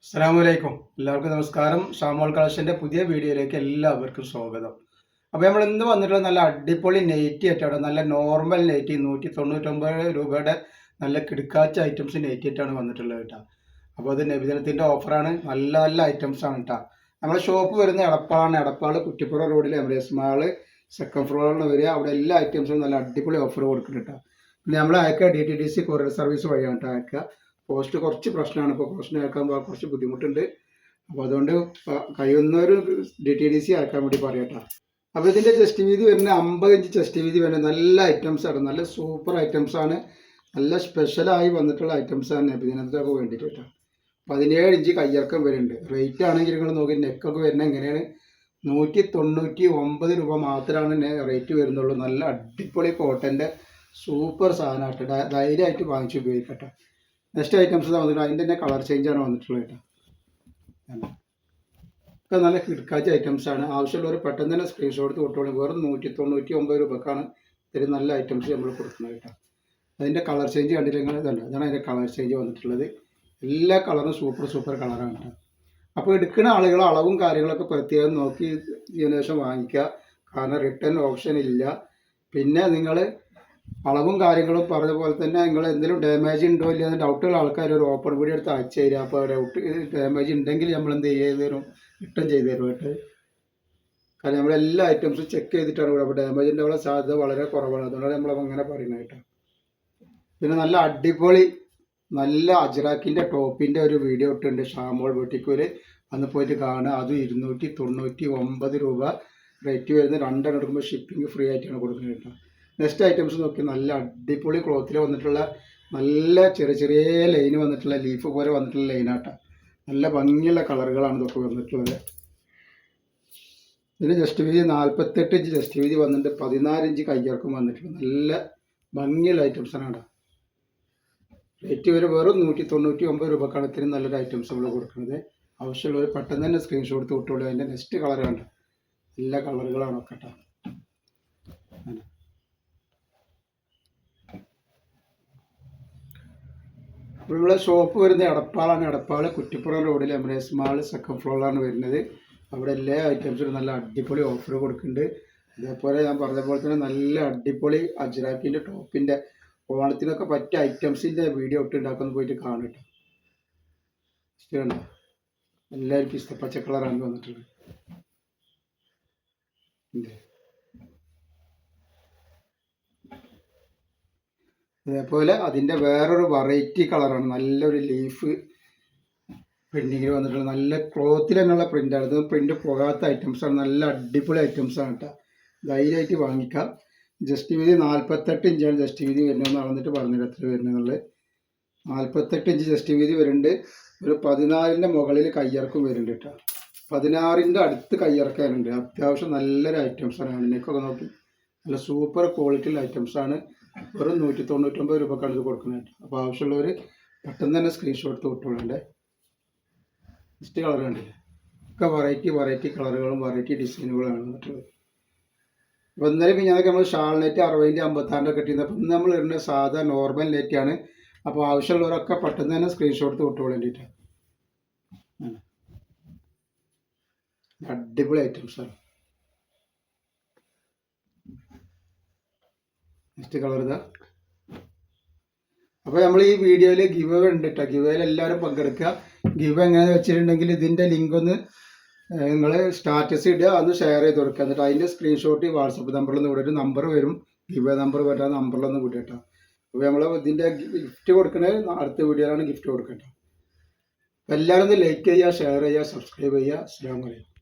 അസ്സലാമലൈക്കും. എല്ലാവർക്കും നമസ്കാരം. ഷാമോൾ കളക്ഷൻ്റെ പുതിയ വീഡിയോയിലേക്ക് എല്ലാവർക്കും സ്വാഗതം. അപ്പോൾ നമ്മൾ ഇന്ന് വന്നിട്ടുള്ള നല്ല അടിപൊളി നെയ്റ്റി ആയിട്ടാണ്, നല്ല നോർമൽ നെയ്റ്റി 199 രൂപയുടെ നല്ല കിടുക്കാച്ച ഐറ്റംസ് നെയ്റ്റി ആയിട്ടാണ് വന്നിട്ടുള്ളത് കേട്ടോ. അപ്പോൾ അത് നബിദിനത്തിൻ്റെ ഓഫറാണ്. നല്ല നല്ല ഐറ്റംസ് ആണ് കേട്ടോ. നമ്മുടെ ഷോപ്പ് വരുന്ന എടപ്പാളാണ്. എടപ്പാൾ കുറ്റിപ്പുറം റോഡിൽ എമറേറ്റ്സ് മാള് സെക്കൻഡ് ഫ്ലോറിലാണ് വരിക. അവിടെ എല്ലാ ഐറ്റംസും നല്ല അടിപൊളി ഓഫർ കൊടുക്കുന്നുണ്ട് കേട്ടോ. പിന്നെ നമ്മൾ അയക്കുക DTDC കൊറിയർ സർവീസ് വഴിയാണ് കേട്ടോ അയക്കുക. പോസ്റ്റ് കുറച്ച് പ്രശ്നമാണ്. ഇപ്പോൾ പോസ്റ്റിന് അയക്കാൻ കുറച്ച് ബുദ്ധിമുട്ടുണ്ട്. അപ്പോൾ അതുകൊണ്ട് കഴിയുന്നൊരു DTDC അയക്കാൻ വേണ്ടി പറയട്ടോ. അപ്പോൾ ഇതിൻ്റെ ചെസ്റ്റ് വീതി വരുന്നത് 50 ഇഞ്ച് ചെസ്റ്റ് വീതി വരുന്നത് നല്ല ഐറ്റംസ് ആണ്. നല്ല സൂപ്പർ ഐറ്റംസ് ആണ്. നല്ല സ്പെഷ്യലായി വന്നിട്ടുള്ള ഐറ്റംസ് ആണ് നബിദിനത്തിനൊക്കെ വേണ്ടിയിട്ട് കേട്ടോ. 17 ഇഞ്ച് കയ്യിറക്കം വരുന്നുണ്ട്. റേറ്റ് ആണെങ്കിൽ നിങ്ങൾ നോക്കി നെക്കൊക്കെ വരുന്നത് എങ്ങനെയാണ്, 199 രൂപ മാത്രമാണ് റേറ്റ് വരുന്നുള്ളൂ. നല്ല അടിപൊളി കോട്ടൻ്റെ സൂപ്പർ സാധനമായിട്ട് ധൈര്യമായിട്ട് വാങ്ങിച്ച് ഉപയോഗിക്കട്ടെ. നെക്സ്റ്റ് ഐറ്റംസ് വന്നിട്ട് അതിൻ്റെ തന്നെ കളർ ചേഞ്ചാണ് വന്നിട്ടുള്ളത് കേട്ടോ. ഒക്കെ നല്ല കിടക്കാച്ച ഐറ്റംസ് ആണ്. ആവശ്യമുള്ളവർ പെട്ടെന്ന് തന്നെ സ്ക്രീൻഷോട്ട് കൊടുത്തോളൂ. വെറും 199 രൂപക്കാണ് ഇതിൽ നല്ല ഐറ്റംസ് നമ്മൾ കൊടുക്കുന്നത് കേട്ടോ. അതിൻ്റെ കളർ ചേഞ്ച് കണ്ടില്ലെങ്കിൽ ഇതുണ്ട്. അതാണ് അതിൻ്റെ കളർ ചേഞ്ച് വന്നിട്ടുള്ളത്. എല്ലാ കളറും സൂപ്പർ കളറാണ് കേട്ടോ. അപ്പോൾ എടുക്കുന്ന ആളുകൾ അളവും കാര്യങ്ങളൊക്കെ പ്രത്യേകം നോക്കി ഇതിന് ശേഷം വാങ്ങിക്കുക. കാരണം റിട്ടേൺ ഓപ്ഷൻ ഇല്ല. പിന്നെ നിങ്ങൾ അളവും കാര്യങ്ങളും പറഞ്ഞ പോലെ തന്നെ നിങ്ങൾ എന്തെങ്കിലും ഡാമേജ് ഉണ്ടോ ഇല്ല എന്ന് ഡൗട്ടുള്ള ആൾക്കാർ ഒരു ഓപ്പൺ വീഡിയോ എടുത്ത് അയച്ചു തരിക. അപ്പോൾ ഡൗട്ട് ഡാമേജ് ഉണ്ടെങ്കിൽ നമ്മൾ എന്ത് ചെയ്ത് തരും, റിട്ടേൺ ചെയ്ത് തരും കേട്ടോ. കാരണം നമ്മളെല്ലാ ഐറ്റംസും ചെക്ക് ചെയ്തിട്ടാണ് ഇവിടെ. അപ്പോൾ ഡാമേജിൻ്റെ ഉള്ള സാധ്യത വളരെ കുറവാണ്. അതുകൊണ്ടാണ് നമ്മൾ അങ്ങനെ പറയുന്നത് കേട്ടോ. പിന്നെ നല്ല അടിപൊളി നല്ല അജ്രാക്കിൻ്റെ ടോപ്പിൻ്റെ ഒരു വീഡിയോ ഇട്ടുണ്ട് ഷാമോൾ ബൊട്ടിക്കൂര്. അന്ന് പോയിട്ട് കാണുക. അത് 299 രൂപ റേറ്റ് വരുന്നത്. 2 എടുക്കുമ്പോൾ ഷിപ്പിംഗ് ഫ്രീ ആയിട്ടാണ് കൊടുക്കുന്നത് കേട്ടോ. നെക്സ്റ്റ് ഐറ്റംസ് നോക്കി നല്ല അടിപൊളി ക്ലോത്തിൽ വന്നിട്ടുള്ള നല്ല ചെറിയ ലൈന് വന്നിട്ടുള്ള ലീഫ് പോലെ വന്നിട്ടുള്ള ലൈനാട്ടോ. നല്ല ഭംഗിയുള്ള കളറുകളാണ് ഇതൊക്കെ വന്നിട്ടുള്ളത്. ഇതിന് ജസ്റ്റ് വീതി 48 ഇഞ്ച് ജസ്റ്റ് വീതി വന്നിട്ട് 14 ഇഞ്ച് കയ്യിറക്കം വന്നിട്ടുണ്ട്. നല്ല ഭംഗിയുള്ള ഐറ്റംസാണ് കേട്ടോ. റേറ്റ് വരെ വെറും 199 രൂപക്കാണ് ഇത്രയും നല്ലൊരു ഐറ്റംസ് നമ്മൾ കൊടുക്കുന്നത്. ആവശ്യമുള്ളവർ പെട്ടെന്ന് തന്നെ സ്ക്രീൻഷോട്ട് തൊട്ടുള്ളൂ. അതിൻ്റെ നെക്സ്റ്റ് കളർ കണ്ടോ, എല്ലാ കളറുകളാണ് ഒക്കെ കേട്ടോ. അപ്പോൾ നമ്മളെ ഷോപ്പ് വരുന്നത് എടപ്പാളാണ്. എടപ്പാൾ കുറ്റിപ്പുറം റോഡിൽ എമറേറ്റ്സ് മാൾ സെക്കൻഡ് ഫ്ലോറിലാണ് വരുന്നത്. അവിടെ എല്ലാ ഐറ്റംസിനും നല്ല അടിപൊളി ഓഫർ കൊടുക്കുന്നുണ്ട്. അതേപോലെ ഞാൻ പറഞ്ഞ പോലെ തന്നെ നല്ല അടിപൊളി അജ്രാക്കിൻ്റെ ടോപ്പിൻ്റെ ഓണത്തിനൊക്കെ പറ്റിയ ഐറ്റംസിൻ്റെ വീഡിയോ ഇട്ടുണ്ടാക്കുന്ന പോയിട്ട് കാണട്ടോ. ഇഷ്ടമുണ്ടോ? എല്ലാവർക്കും ഇഷ്ടം പച്ച കളറാണ് വന്നിട്ടുള്ളത്. അതേപോലെ അതിൻ്റെ വേറൊരു വെറൈറ്റി കളറാണ്. നല്ലൊരു ലീഫ് പ്രിൻറ്റിങ്ങിൽ വന്നിട്ടുള്ള നല്ല ക്ലോത്തിൽ തന്നെയുള്ള പ്രിൻ്റാണ്. ഇത് പ്രിൻ്റ് പോകാത്ത ഐറ്റംസാണ്. നല്ല അടിപൊളി ഐറ്റംസാണ് കേട്ടോ. ധൈര്യമായിട്ട് വാങ്ങിക്കാം. ജസ്റ്റ് വീതി 48 ഇഞ്ചാണ് ജസ്റ്റ് വീതി വരുന്നതെന്ന് അളന്നിട്ട് പറഞ്ഞിട്ട് എത്ര വരുന്നതെന്നുള്ളത്. 48 ഇഞ്ച് ജസ്റ്റ് വീതി വരുന്നുണ്ട്. ഒരു 14ൻ്റെ മുകളിൽ കയ്യിറക്കം വരുന്നുണ്ട് കേട്ടോ. 16ൻ്റെ അടുത്ത് കയ്യിറക്കം വരുന്നുണ്ട്. അത്യാവശ്യം നല്ലൊരു ഐറ്റംസാണ്. അതിനൊക്കെ നോക്കി നല്ല സൂപ്പർ ക്വാളിറ്റിയുള്ള ഐറ്റംസാണ്. വെറും 199 രൂപക്കാണ് ഇത് കൊടുക്കുന്നത്. അപ്പോൾ ആവശ്യമുള്ളവർ പെട്ടെന്ന് തന്നെ സ്ക്രീൻഷോട്ട് തൊട്ടുകൊള്ളണ്ടേ. നെക്സ്റ്റ് കളർ കണ്ടില്ലേ, ഒക്കെ വെറൈറ്റി കളറുകളും വെറൈറ്റി ഡിസൈനുകളാണ് വന്നിട്ടുള്ളത്. അപ്പോൾ ഇന്നലെ ഞാനൊക്കെ നമ്മൾ ഷാൾ നെറ്റ് 60 56 കിട്ടിയിരുന്നത്. അപ്പം ഇന്ന് നമ്മൾ ഇടുന്ന സാധാ നോർമൽ നെറ്റാണ്. അപ്പോൾ ആവശ്യമുള്ളവരൊക്കെ പെട്ടെന്ന് തന്നെ സ്ക്രീൻഷോട്ട് തൊട്ടുകൊള്ളേണ്ടിയിട്ടാണ്. അടിപൊളി ഐറ്റംസാണ്. നെക്സ്റ്റ് കളർ ഇതാ. അപ്പോൾ നമ്മൾ ഈ വീഡിയോയിൽ ഗിവ് അവേ ഉണ്ട് കേട്ടോ. ഗിവ് അവേയിൽ എല്ലാവരും പങ്കെടുക്കുക. ഗിവ് എങ്ങനെയാണെന്ന് വെച്ചിട്ടുണ്ടെങ്കിൽ ഇതിൻ്റെ ലിങ്ക് ഒന്ന് നിങ്ങൾ സ്റ്റാറ്റസ് ഇടുക, ഒന്ന് ഷെയർ ചെയ്ത് കൊടുക്കുക. എന്നിട്ട് അതിൻ്റെ സ്ക്രീൻഷോട്ട് വാട്സപ്പ് നമ്പറിൽ നിന്ന് ഇവിടെ ഒരു നമ്പർ വരും, ഗിവ് അവേ നമ്പർ വരാൻ നമ്പറിലൊന്ന് വിടുക കേട്ടോ. അപ്പോൾ നമ്മൾ ഇതിൻ്റെ ഗിഫ്റ്റ് കൊടുക്കുന്നത് അടുത്ത വീഡിയോയിലാണ് ഗിഫ്റ്റ് കൊടുക്കുക കേട്ടോ. എല്ലാവരും ഒന്ന് ലൈക്ക് ചെയ്യുക, ഷെയർ ചെയ്യുക, സബ്സ്ക്രൈബ് ചെയ്യുക. അസ്സലാമു അലൈക്കും.